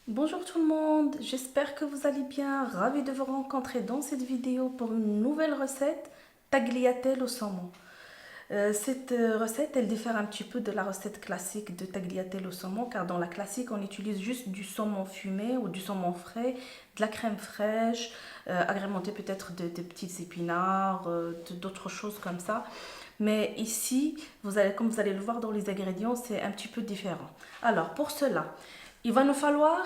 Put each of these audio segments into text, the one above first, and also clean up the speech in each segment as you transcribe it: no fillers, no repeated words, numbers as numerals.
Bonjour tout le monde, j'espère que vous allez bien. Ravi de vous rencontrer dans cette vidéo pour une nouvelle recette tagliatelle au saumon. Cette recette, elle diffère un petit peu de la recette classique de tagliatelle au saumon, car dans la classique, on utilise juste du saumon fumé ou du saumon frais, de la crème fraîche, agrémentée peut-être de petits épinards, d'autres choses comme ça. Mais ici, comme vous allez le voir dans les ingrédients, c'est un petit peu différent. Alors, pour cela, il va nous falloir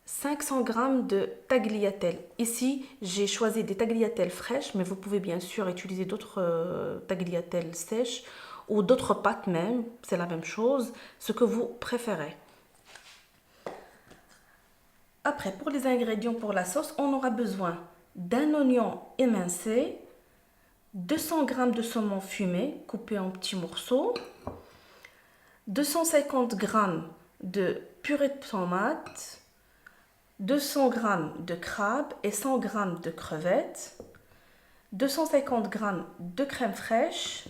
500 grammes de tagliatelle. Ici, j'ai choisi des tagliatelles fraîches, mais vous pouvez bien sûr utiliser d'autres tagliatelles sèches ou d'autres pâtes même, c'est la même chose, ce que vous préférez. Après, pour les ingrédients pour la sauce, on aura besoin d'un oignon émincé, 200 grammes de saumon fumé coupé en petits morceaux, 250 grammes de purée de tomates, 200 grammes de crabes et 100 grammes de crevettes, 250 grammes de crème fraîche,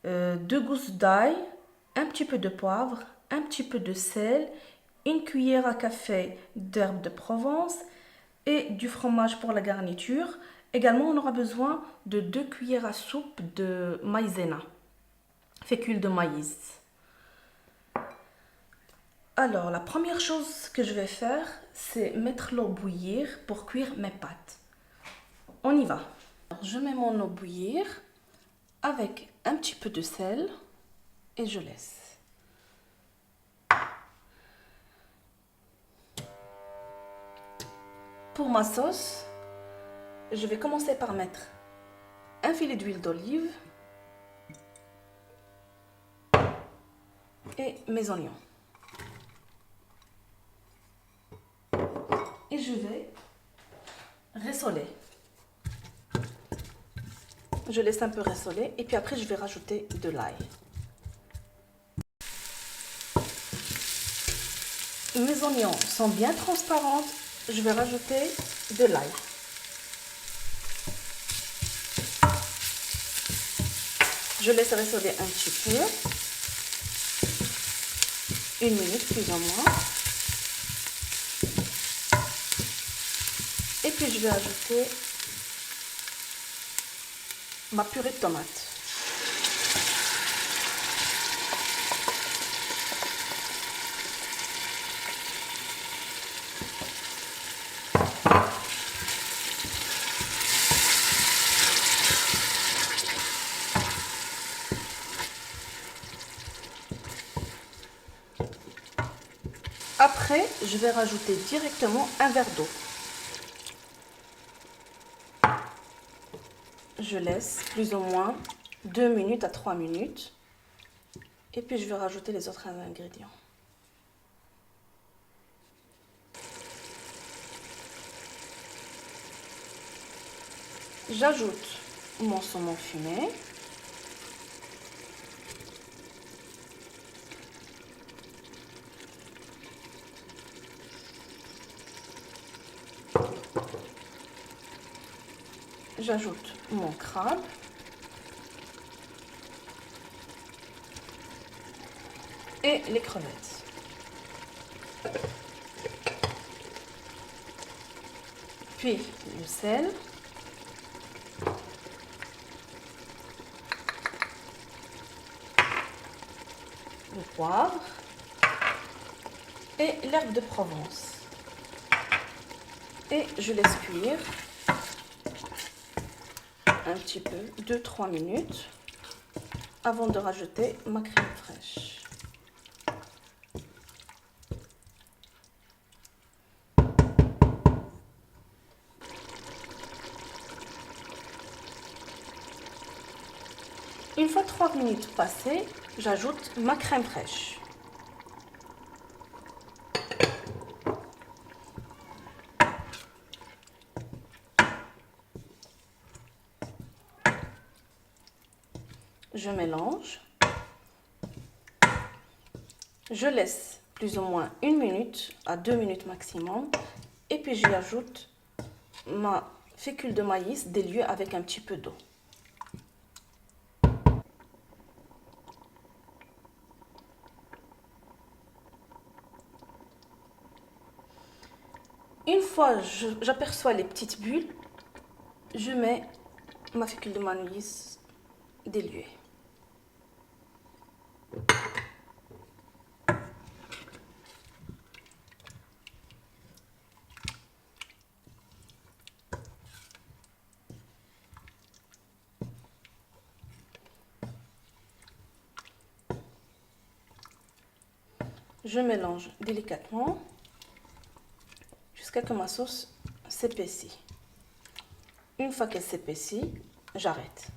2 gousses d'ail, un petit peu de poivre, un petit peu de sel, une cuillère à café d'herbes de Provence et du fromage pour la garniture. Également, on aura besoin de 2 cuillères à soupe de maïzena, fécule de maïs. Alors, la première chose que je vais faire, c'est mettre l'eau bouillir pour cuire mes pâtes. On y va. Alors, je mets mon eau bouillir avec un petit peu de sel et je laisse. Pour ma sauce, je vais commencer par mettre un filet d'huile d'olive et mes oignons. Et je vais rissoler. Je laisse un peu rissoler et puis après je vais rajouter de l'ail. Mes oignons sont bien transparents, je vais rajouter de l'ail. Je laisse rissoler un petit peu, 1 minute plus ou moins. Et puis je vais ajouter ma purée de tomates. Après, je vais rajouter directement un verre d'eau. Je laisse plus ou moins 2 minutes à 3 minutes. Et puis je vais rajouter les autres ingrédients. J'ajoute mon saumon fumé. J'ajoute mon crabe. Et les crevettes. Puis le sel. Le poivre. Et l'herbe de Provence. Et je laisse cuire un petit peu, 2-3 minutes, avant de rajouter ma crème fraîche. Une fois 3 minutes passées, j'ajoute ma crème fraîche. Je mélange. Je laisse plus ou moins 1 minute à 2 minutes maximum. Et puis j'y ajoute ma fécule de maïs diluée avec un petit peu d'eau. fois j'aperçois les petites bulles, je mets ma fécule de maïs diluée. Je mélange délicatement jusqu'à ce que ma sauce s'épaissit. Une fois qu'elle s'épaissit, j'arrête.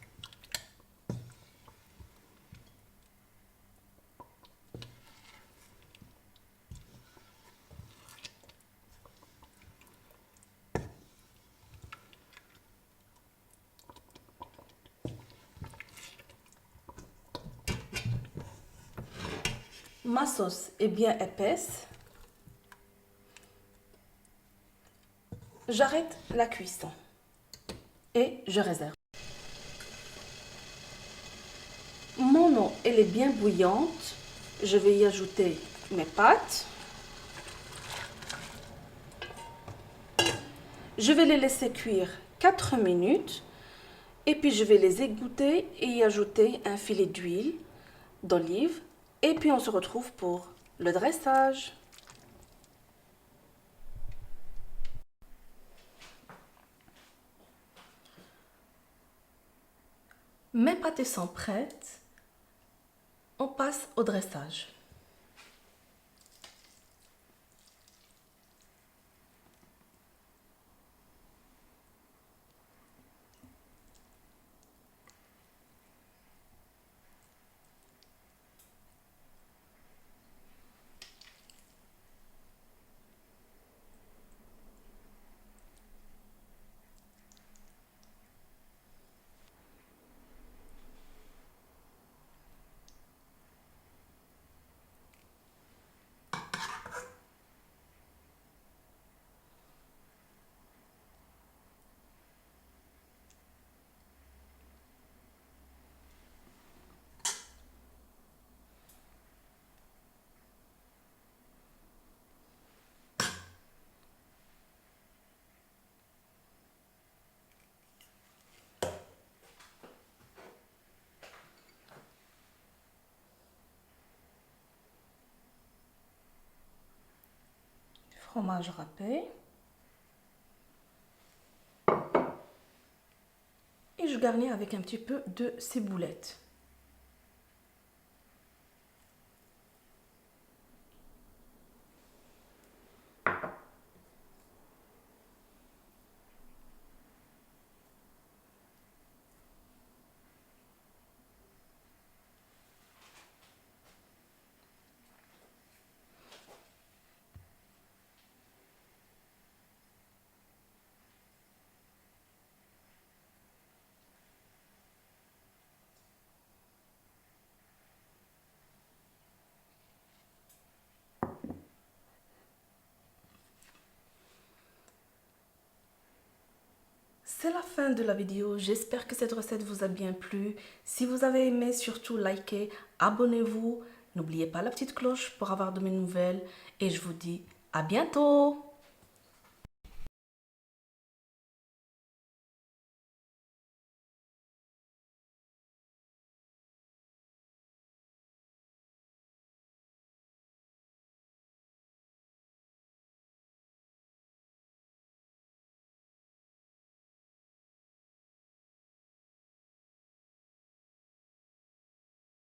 Ma sauce est bien épaisse. J'arrête la cuisson et je réserve. Mon eau, elle est bien bouillante. Je vais y ajouter mes pâtes. Je vais les laisser cuire 4 minutes et puis je vais les égoutter et y ajouter un filet d'huile d'olive. Et puis on se retrouve pour le dressage. Mes pâtes sont prêtes. On passe au dressage. Fromage râpé. Et je garnis avec un petit peu de ciboulette. C'est la fin de la vidéo. J'espère que cette recette vous a bien plu. Si vous avez aimé, surtout likez, abonnez-vous. N'oubliez pas la petite cloche pour avoir de mes nouvelles. Et je vous dis à bientôt!